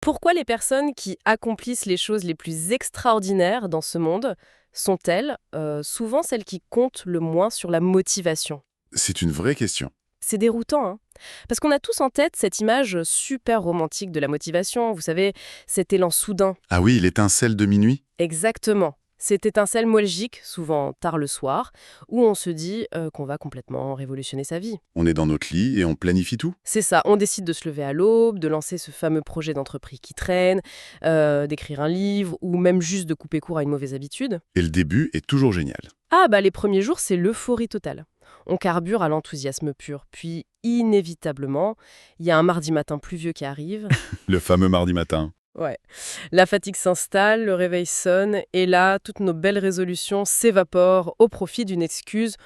Pourquoi les personnes qui accomplissent les choses les plus extraordinaires dans ce monde sont-elles souvent celles qui comptent le moins sur la motivation? C'est une vraie question. C'est déroutant, hein? Parce qu'on a tous en tête cette image super romantique de la motivation, vous savez, cet élan soudain. Ah oui, l'étincelle de minuit? Exactement. Cette étincelle moelgique, souvent tard le soir, où on se dit qu'on va complètement révolutionner sa vie. On est dans notre lit et on planifie tout? C'est ça, on décide de se lever à l'aube, de lancer ce fameux projet d'entreprise qui traîne, d'écrire un livre, ou même juste de couper court à une mauvaise habitude. Et le début est toujours génial. Ah bah les premiers jours, c'est l'euphorie totale. On carbure à l'enthousiasme pur, puis inévitablement, il y a un mardi matin pluvieux qui arrive. Le fameux mardi matin. Ouais. La fatigue s'installe, le réveil sonne, et là, toutes nos belles résolutions s'évaporent au profit d'une excuse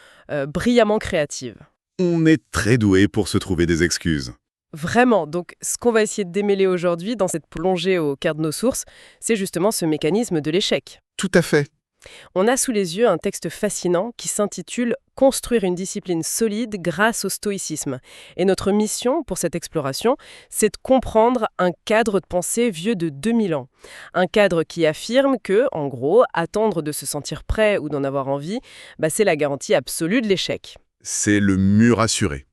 brillamment créative. On est très doué pour se trouver des excuses. Vraiment, donc ce qu'on va essayer de démêler aujourd'hui dans cette plongée au cœur de nos sources, c'est justement ce mécanisme de l'échec. Tout à fait. On a sous les yeux un texte fascinant qui s'intitule Construire une discipline solide grâce au stoïcisme. Et notre mission pour cette exploration, c'est de comprendre un cadre de pensée vieux de 2000 ans. Un cadre qui affirme que, en gros, attendre de se sentir prêt ou d'en avoir envie, c'est la garantie absolue de l'échec. C'est le mur assuré.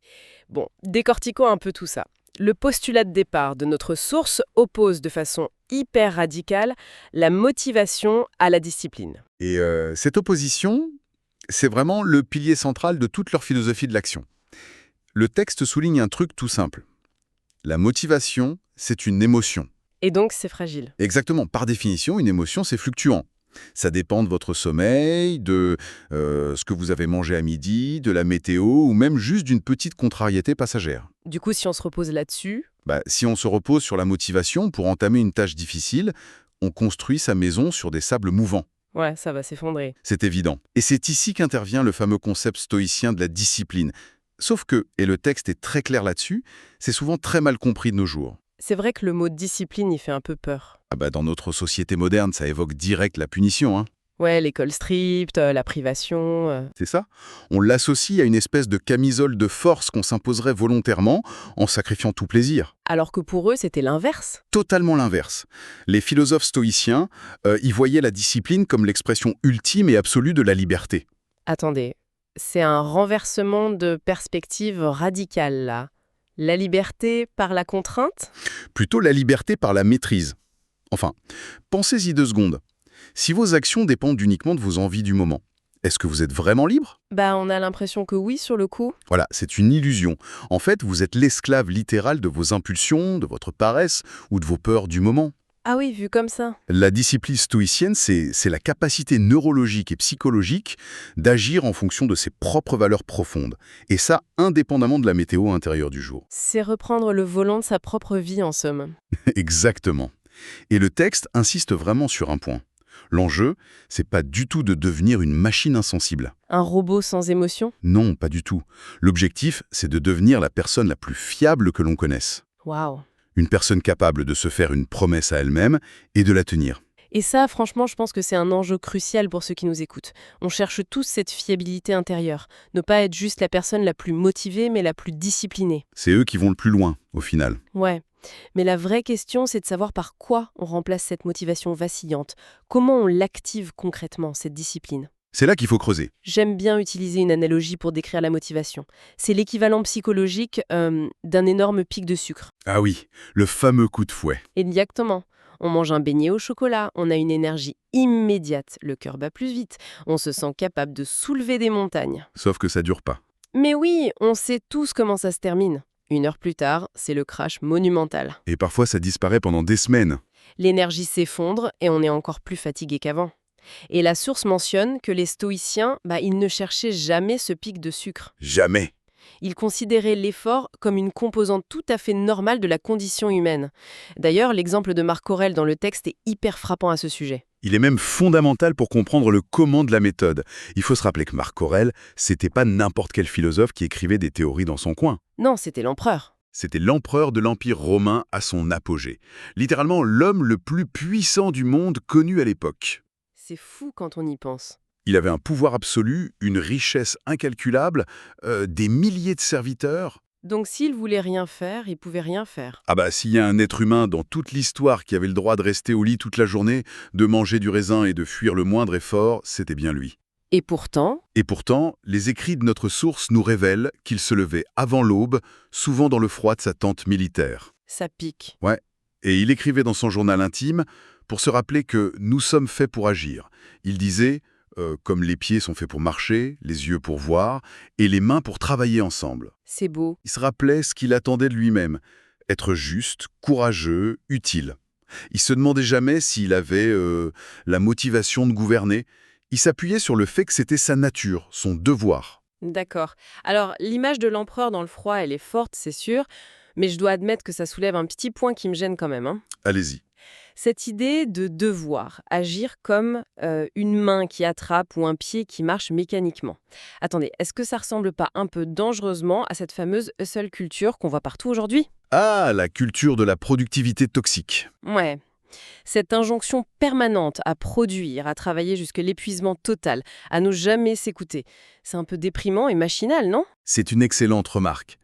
Bon, décortiquons un peu tout ça. Le postulat de départ de notre source oppose de façon hyper radicale la motivation à la discipline. Et cette opposition, c'est vraiment le pilier central de toute leur philosophie de l'action. Le texte souligne un truc tout simple. La motivation, c'est une émotion. Et donc, c'est fragile. Exactement. Par définition, une émotion, c'est fluctuant. Ça dépend de votre sommeil, de ce que vous avez mangé à midi, de la météo, ou même juste d'une petite contrariété passagère. Du coup, si on se repose là-dessus, Si on se repose sur la motivation pour entamer une tâche difficile, on construit sa maison sur des sables mouvants. ouais, ça va s'effondrer. C'est évident. Et c'est ici qu'intervient le fameux concept stoïcien de la discipline. Sauf que, et le texte est très clair là-dessus, c'est souvent très mal compris de nos jours. C'est vrai que le mot discipline, il fait un peu peur. Dans notre société moderne, ça évoque direct la punition, hein. Ouais, l'école stricte, la privation. C'est ça? On l'associe à une espèce de camisole de force qu'on s'imposerait volontairement en sacrifiant tout plaisir. Alors que pour eux, c'était l'inverse. Totalement l'inverse. Les philosophes stoïciens y voyaient la discipline comme l'expression ultime et absolue de la liberté. Attendez, c'est un renversement de perspective radical, là. La liberté par la contrainte? Plutôt la liberté par la maîtrise. Enfin, pensez-y 2 secondes. Si vos actions dépendent uniquement de vos envies du moment, est-ce que vous êtes vraiment libre? On a l'impression que oui, sur le coup. Voilà, c'est une illusion. En fait, vous êtes l'esclave littéral de vos impulsions, de votre paresse ou de vos peurs du moment. Ah oui, vu comme ça. La discipline stoïcienne, c'est la capacité neurologique et psychologique d'agir en fonction de ses propres valeurs profondes. Et ça, indépendamment de la météo intérieure du jour. C'est reprendre le volant de sa propre vie, en somme. Exactement. Et le texte insiste vraiment sur un point. L'enjeu, c'est pas du tout de devenir une machine insensible. Un robot sans émotion? Non, pas du tout. L'objectif, c'est de devenir la personne la plus fiable que l'on connaisse. Waouh. Une personne capable de se faire une promesse à elle-même et de la tenir. Et ça, franchement, je pense que c'est un enjeu crucial pour ceux qui nous écoutent. On cherche tous cette fiabilité intérieure. Ne pas être juste la personne la plus motivée, mais la plus disciplinée. C'est eux qui vont le plus loin, au final. Ouais. Mais la vraie question, c'est de savoir par quoi on remplace cette motivation vacillante. Comment on l'active concrètement, cette discipline? C'est là qu'il faut creuser. J'aime bien utiliser une analogie pour décrire la motivation. C'est l'équivalent psychologique d'un énorme pic de sucre. Ah oui, le fameux coup de fouet. Exactement. On mange un beignet au chocolat, on a une énergie immédiate, le cœur bat plus vite, on se sent capable de soulever des montagnes. Sauf que ça dure pas. Mais oui, on sait tous comment ça se termine. 1 heure plus tard, c'est le crash monumental. Et parfois, ça disparaît pendant des semaines. L'énergie s'effondre et on est encore plus fatigué qu'avant. Et la source mentionne que les stoïciens, ils ne cherchaient jamais ce pic de sucre. Jamais. Ils considéraient l'effort comme une composante tout à fait normale de la condition humaine. D'ailleurs, l'exemple de Marc Aurèle dans le texte est hyper frappant à ce sujet. Il est même fondamental pour comprendre le comment de la méthode. Il faut se rappeler que Marc Aurèle, c'était pas n'importe quel philosophe qui écrivait des théories dans son coin. Non, c'était l'empereur. C'était l'empereur de l'Empire romain à son apogée. Littéralement l'homme le plus puissant du monde connu à l'époque. C'est fou quand on y pense. Il avait un pouvoir absolu, une richesse incalculable, des milliers de serviteurs. Donc s'il voulait rien faire, il pouvait rien faire. Ah bah, s'il y a un être humain dans toute l'histoire qui avait le droit de rester au lit toute la journée, de manger du raisin et de fuir le moindre effort, c'était bien lui. Et pourtant, Et pourtant, les écrits de notre source nous révèlent qu'il se levait avant l'aube, souvent dans le froid de sa tente militaire. ça pique. Ouais. Et il écrivait dans son journal intime pour se rappeler que nous sommes faits pour agir. Il disait, comme les pieds sont faits pour marcher, les yeux pour voir, et les mains pour travailler ensemble. C'est beau. Il se rappelait ce qu'il attendait de lui-même, être juste, courageux, utile. Il se demandait jamais s'il avait la motivation de gouverner. Il s'appuyait sur le fait que c'était sa nature, son devoir. D'accord. Alors, l'image de l'empereur dans le froid, elle est forte, c'est sûr, mais je dois admettre que ça soulève un petit point qui me gêne quand même, hein. Allez-y. Cette idée de devoir, agir comme une main qui attrape ou un pied qui marche mécaniquement. Attendez, est-ce que ça ressemble pas un peu dangereusement à cette fameuse hustle culture qu'on voit partout aujourd'hui? Ah, la culture de la productivité toxique. Ouais. Cette injonction permanente à produire, à travailler jusqu'à l'épuisement total, à ne jamais s'écouter. C'est un peu déprimant et machinal, non? C'est une excellente remarque.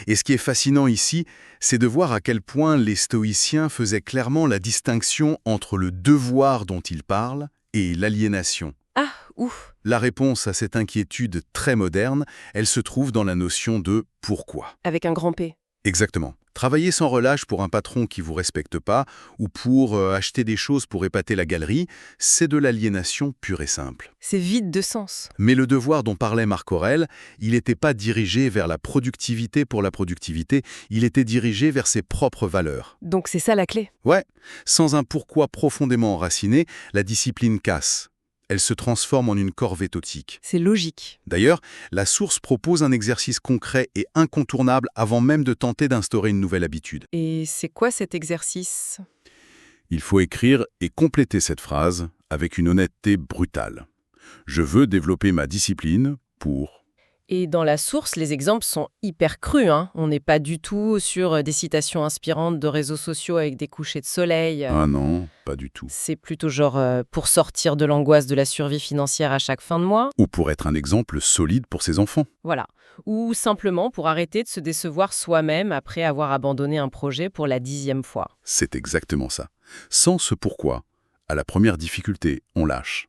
Et ce qui est fascinant ici, c'est de voir à quel point les stoïciens faisaient clairement la distinction entre le devoir dont ils parlent et l'aliénation. Ah, ouf. La réponse à cette inquiétude très moderne, elle se trouve dans la notion de « pourquoi ». Avec un grand P. Exactement. Travailler sans relâche pour un patron qui vous respecte pas ou pour acheter des choses pour épater la galerie, c'est de l'aliénation pure et simple. C'est vide de sens. Mais le devoir dont parlait Marc Aurèle, il n'était pas dirigé vers la productivité pour la productivité, il était dirigé vers ses propres valeurs. Donc c'est ça la clé. Ouais, sans un pourquoi profondément enraciné, la discipline casse. Elle se transforme en une corvée toxique. C'est logique. D'ailleurs, la source propose un exercice concret et incontournable avant même de tenter d'instaurer une nouvelle habitude. Et c'est quoi cet exercice? Il faut écrire et compléter cette phrase avec une honnêteté brutale. Je veux développer ma discipline pour... Et dans la source, les exemples sont hyper crus, hein. On n'est pas du tout sur des citations inspirantes de réseaux sociaux avec des couchers de soleil. Ah non, pas du tout. C'est plutôt genre pour sortir de l'angoisse de la survie financière à chaque fin de mois. Ou pour être un exemple solide pour ses enfants. Voilà. Ou simplement pour arrêter de se décevoir soi-même après avoir abandonné un projet pour la 10e fois. C'est exactement ça. Sans ce pourquoi, à la première difficulté, on lâche.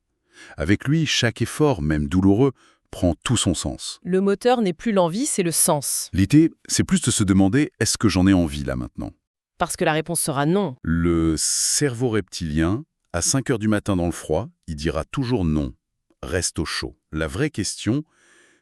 Avec lui, chaque effort, même douloureux, prend tout son sens. Le moteur n'est plus l'envie, c'est le sens. L'idée, c'est plus de se demander « est-ce que j'en ai envie là maintenant ?» Parce que la réponse sera non. Le cerveau reptilien, à 5 heures du matin dans le froid, il dira toujours non. Reste au chaud. La vraie question,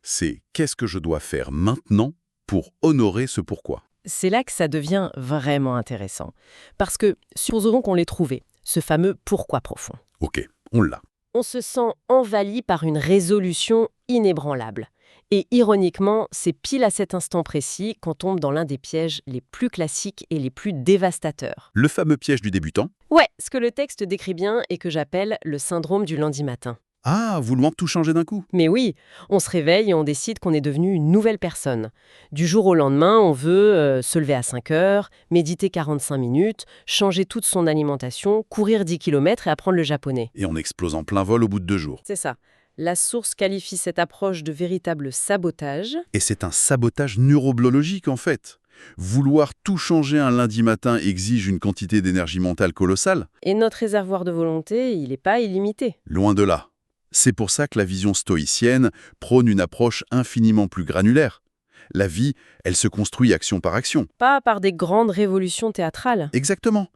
c'est qu'est-ce que je dois faire maintenant pour honorer ce pourquoi? C'est là que ça devient vraiment intéressant. Parce que, supposons qu'on l'ait trouvé, ce fameux pourquoi profond. Ok, on l'a. On se sent envahi par une résolution inébranlable. Et ironiquement, c'est pile à cet instant précis qu'on tombe dans l'un des pièges les plus classiques et les plus dévastateurs. Le fameux piège du débutant? Ouais, ce que le texte décrit bien et que j'appelle le syndrome du lundi matin. Ah, vouloir tout changer d'un coup? Mais oui, on se réveille et on décide qu'on est devenu une nouvelle personne. Du jour au lendemain, on veut se lever à 5 heures, méditer 45 minutes, changer toute son alimentation, courir 10 km et apprendre le japonais. Et on explose en plein vol au bout de 2 jours. C'est ça. La source qualifie cette approche de véritable sabotage. Et c'est un sabotage neurobiologique en fait. Vouloir tout changer un lundi matin exige une quantité d'énergie mentale colossale? Et notre réservoir de volonté, il n'est pas illimité. Loin de là. C'est pour ça que la vision stoïcienne prône une approche infiniment plus granulaire. La vie, elle se construit action par action. Pas par des grandes révolutions théâtrales. Exactement.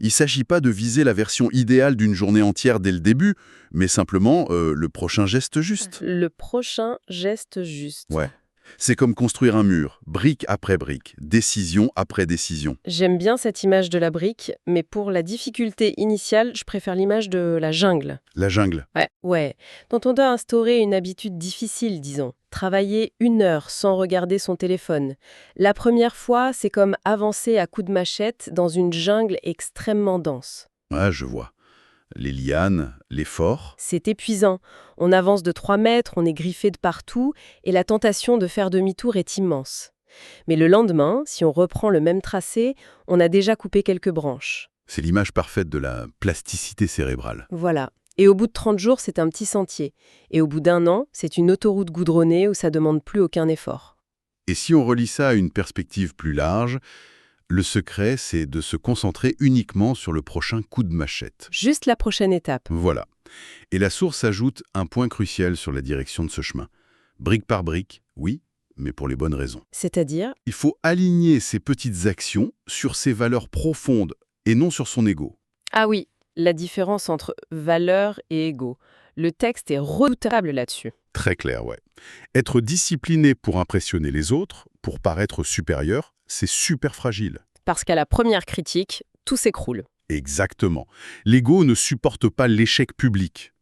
Il ne s'agit pas de viser la version idéale d'une journée entière dès le début, mais simplement le prochain geste juste. Le prochain geste juste. Ouais. C'est comme construire un mur, brique après brique, décision après décision. J'aime bien cette image de la brique, mais pour la difficulté initiale, je préfère l'image de la jungle. La jungle. Ouais. Dont on doit instaurer une habitude difficile, disons. Travailler 1 heure sans regarder son téléphone. La première fois, c'est comme avancer à coups de machette dans une jungle extrêmement dense. Ouais, je vois. Les lianes, l'effort. C'est épuisant. On avance de 3 mètres, on est griffé de partout, et la tentation de faire demi-tour est immense. Mais le lendemain, si on reprend le même tracé, on a déjà coupé quelques branches. C'est l'image parfaite de la plasticité cérébrale. Voilà. Et au bout de 30 jours, c'est un petit sentier. Et au bout d'1 an, c'est une autoroute goudronnée où ça demande plus aucun effort. Et si on relie ça à une perspective plus large, le secret, c'est de se concentrer uniquement sur le prochain coup de machette. Juste la prochaine étape. Voilà. Et la source ajoute un point crucial sur la direction de ce chemin. Brique par brique, oui, mais pour les bonnes raisons. C'est-à-dire, Il faut aligner ses petites actions sur ses valeurs profondes et non sur son ego. ah oui, la différence entre valeur et ego. Le texte est redoutable là-dessus. Très clair, ouais. Être discipliné pour impressionner les autres, pour paraître supérieur, c'est super fragile. Parce qu'à la première critique, tout s'écroule. Exactement. L'ego ne supporte pas l'échec public.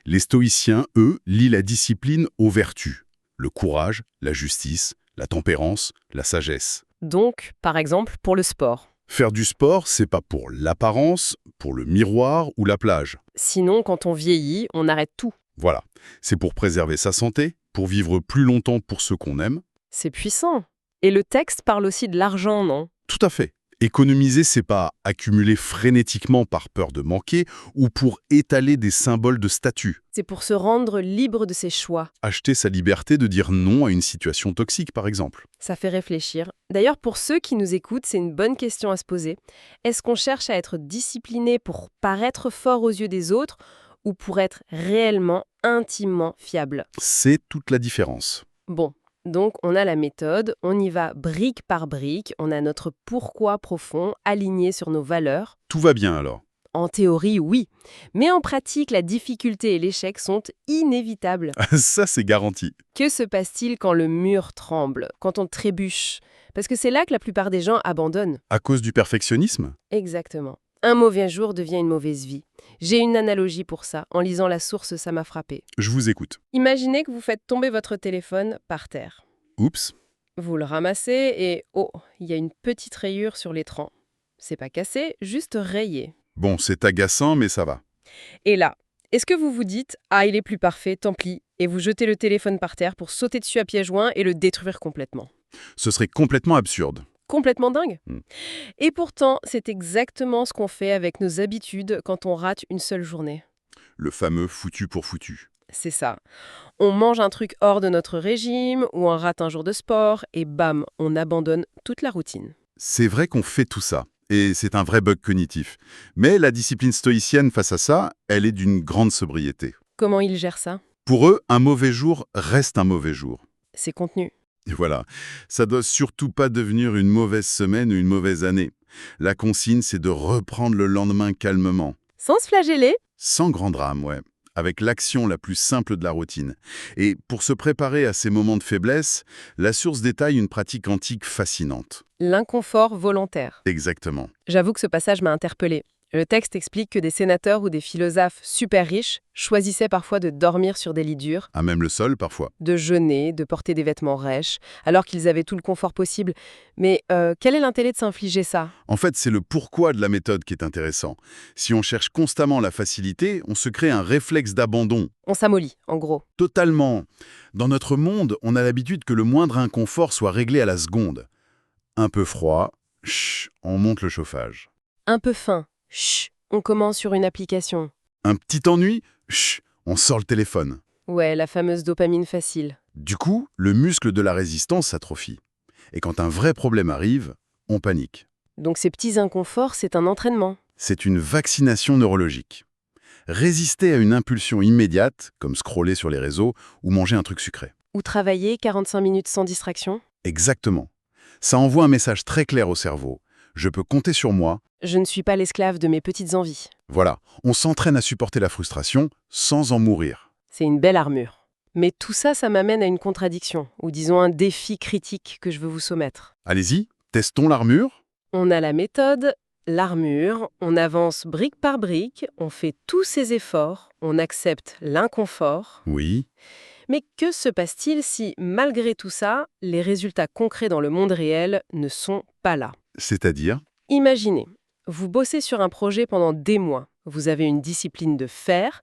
Les stoïciens, eux, lient la discipline aux vertus. Le courage, la justice, la tempérance, la sagesse. Donc, par exemple, pour le sport. Faire du sport, c'est pas pour l'apparence, pour le miroir ou la plage. Sinon, quand on vieillit, on arrête tout. Voilà. C'est pour préserver sa santé, pour vivre plus longtemps pour ceux qu'on aime. C'est puissant. Et le texte parle aussi de l'argent, non? Tout à fait. Économiser, c'est pas accumuler frénétiquement par peur de manquer ou pour étaler des symboles de statut. C'est pour se rendre libre de ses choix. Acheter sa liberté de dire non à une situation toxique, par exemple. Ça fait réfléchir. D'ailleurs, pour ceux qui nous écoutent, c'est une bonne question à se poser. Est-ce qu'on cherche à être discipliné pour paraître fort aux yeux des autres ou pour être réellement, intimement fiable? C'est toute la différence. Bon, donc on a la méthode, on y va brique par brique, on a notre pourquoi profond aligné sur nos valeurs. Tout va bien alors. En théorie, oui. Mais en pratique, la difficulté et l'échec sont inévitables. Ça, c'est garanti. Que se passe-t-il quand le mur tremble, quand on trébuche? Parce que c'est là que la plupart des gens abandonnent. À cause du perfectionnisme? Exactement. Un mauvais jour devient une mauvaise vie. J'ai une analogie pour ça. En lisant la source, ça m'a frappé. Je vous écoute. Imaginez que vous faites tomber votre téléphone par terre. Oups. Vous le ramassez et oh, il y a une petite rayure sur l'écran. C'est pas cassé, juste rayé. Bon, c'est agaçant, mais ça va. Et là, est-ce que vous vous dites « Ah, il est plus parfait, tant pis » et vous jetez le téléphone par terre pour sauter dessus à pieds joints et le détruire complètement? Ce serait complètement absurde. Complètement dingue. Hmm. Et pourtant, c'est exactement ce qu'on fait avec nos habitudes quand on rate une seule journée. Le fameux foutu pour foutu. C'est ça. On mange un truc hors de notre régime ou on rate un jour de sport et bam, on abandonne toute la routine. C'est vrai qu'on fait tout ça, et c'est un vrai bug cognitif. Mais la discipline stoïcienne face à ça, elle est d'une grande sobriété. Comment ils gèrent ça? Pour eux, un mauvais jour reste un mauvais jour. C'est contenu. Et voilà, ça doit surtout pas devenir une mauvaise semaine ou une mauvaise année. La consigne, c'est de reprendre le lendemain calmement. Sans se flageller? Sans grand drame, ouais. Avec l'action la plus simple de la routine. Et pour se préparer à ces moments de faiblesse, la source détaille une pratique antique fascinante. L'inconfort volontaire. Exactement. J'avoue que ce passage m'a interpellée. Le texte explique que des sénateurs ou des philosophes super riches choisissaient parfois de dormir sur des lits durs, À même le sol, parfois. de jeûner, de porter des vêtements rêches, alors qu'ils avaient tout le confort possible. Mais quel est l'intérêt de s'infliger ça? En fait, c'est le pourquoi de la méthode qui est intéressant. Si on cherche constamment la facilité, on se crée un réflexe d'abandon. On s'amollit, en gros. Totalement. Dans notre monde, on a l'habitude que le moindre inconfort soit réglé à la seconde. Un peu froid, chut, on monte le chauffage. Un peu faim. Chut, on commence sur une application. Un petit ennui, chut, on sort le téléphone. Ouais, la fameuse dopamine facile. Du coup, le muscle de la résistance s'atrophie. Et quand un vrai problème arrive, on panique. Donc ces petits inconforts, c'est un entraînement. C'est une vaccination neurologique. Résister à une impulsion immédiate, comme scroller sur les réseaux ou manger un truc sucré. Ou travailler 45 minutes sans distraction. Exactement. Ça envoie un message très clair au cerveau. Je peux compter sur moi. Je ne suis pas l'esclave de mes petites envies. Voilà, on s'entraîne à supporter la frustration sans en mourir. C'est une belle armure. Mais tout ça, ça m'amène à une contradiction, ou disons un défi critique que je veux vous soumettre. Allez-y, testons l'armure. On a la méthode, l'armure, on avance brique par brique, on fait tous ces efforts, on accepte l'inconfort. Oui. Mais que se passe-t-il si, malgré tout ça, les résultats concrets dans le monde réel ne sont pas là? C'est-à-dire? Imaginez, vous bossez sur un projet pendant des mois, vous avez une discipline de fer,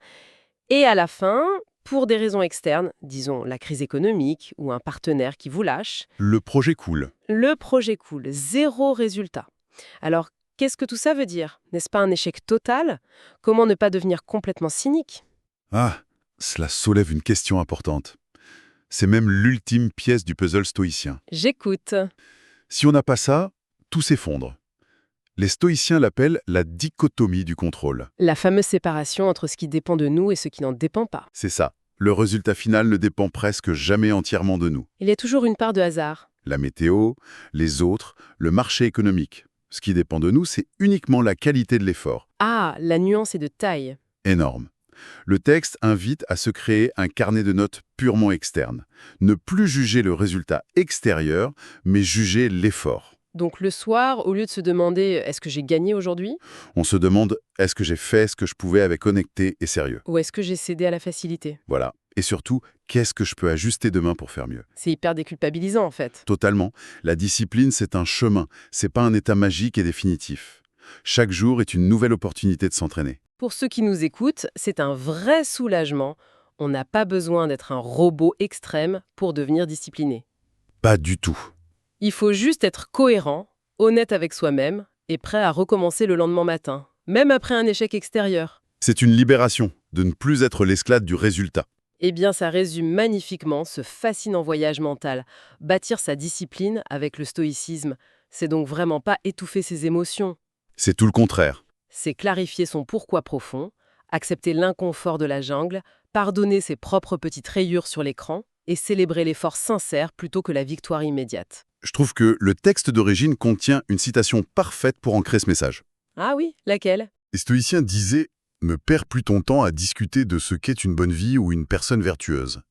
et à la fin, pour des raisons externes, disons la crise économique ou un partenaire qui vous lâche, Le projet coule. le projet coule, zéro résultat. Alors, qu'est-ce que tout ça veut dire? N'est-ce pas un échec total? Comment ne pas devenir complètement cynique? Ah, cela soulève une question importante. C'est même l'ultime pièce du puzzle stoïcien. J'écoute. Si on n'a pas ça, tout s'effondre. Les stoïciens l'appellent la dichotomie du contrôle. La fameuse séparation entre ce qui dépend de nous et ce qui n'en dépend pas. C'est ça. Le résultat final ne dépend presque jamais entièrement de nous. Il y a toujours une part de hasard. La météo, les autres, le marché économique. Ce qui dépend de nous, c'est uniquement la qualité de l'effort. Ah, la nuance est de taille. Énorme. Le texte invite à se créer un carnet de notes purement externe. Ne plus juger le résultat extérieur, mais juger l'effort. Donc le soir, au lieu de se demander « est-ce que j'ai gagné aujourd'hui ?» On se demande, est-ce que j'ai fait ce que je pouvais avec honnêteté et sérieux? ou « est-ce que j'ai cédé à la facilité ?» Voilà. Et surtout, qu'est-ce que je peux ajuster demain pour faire mieux? C'est hyper déculpabilisant en fait. Totalement. La discipline, c'est un chemin. C'est pas un état magique et définitif. Chaque jour est une nouvelle opportunité de s'entraîner. Pour ceux qui nous écoutent, c'est un vrai soulagement. On n'a pas besoin d'être un robot extrême pour devenir discipliné. Pas du tout. Il faut juste être cohérent, honnête avec soi-même et prêt à recommencer le lendemain matin, même après un échec extérieur. C'est une libération de ne plus être l'esclave du résultat. Eh bien, ça résume magnifiquement ce fascinant voyage mental. Bâtir sa discipline avec le stoïcisme, c'est donc vraiment pas étouffer ses émotions. C'est tout le contraire. C'est clarifier son pourquoi profond, accepter l'inconfort de la jungle, pardonner ses propres petites rayures sur l'écran et célébrer l'effort sincère plutôt que la victoire immédiate. Je trouve que le texte d'origine contient une citation parfaite pour ancrer ce message. Ah oui, laquelle? Les stoïciens disaient « Ne perds plus ton temps à discuter de ce qu'est une bonne vie ou une personne vertueuse.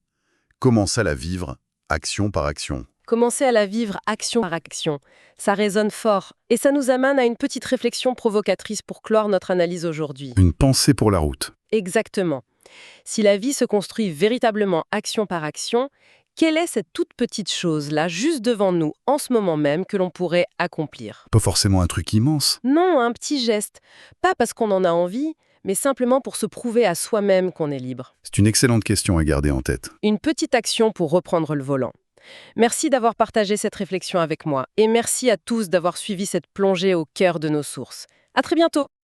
Commence à la vivre, action par action. » Commencer à la vivre action par action. Ça résonne fort. Et ça nous amène à une petite réflexion provocatrice pour clore notre analyse aujourd'hui. Une pensée pour la route. Exactement. Si la vie se construit véritablement action par action, quelle est cette toute petite chose-là, juste devant nous, en ce moment même, que l'on pourrait accomplir? Pas forcément un truc immense. Non, un petit geste. Pas parce qu'on en a envie, mais simplement pour se prouver à soi-même qu'on est libre. C'est une excellente question à garder en tête. Une petite action pour reprendre le volant. Merci d'avoir partagé cette réflexion avec moi et merci à tous d'avoir suivi cette plongée au cœur de nos sources. À très bientôt!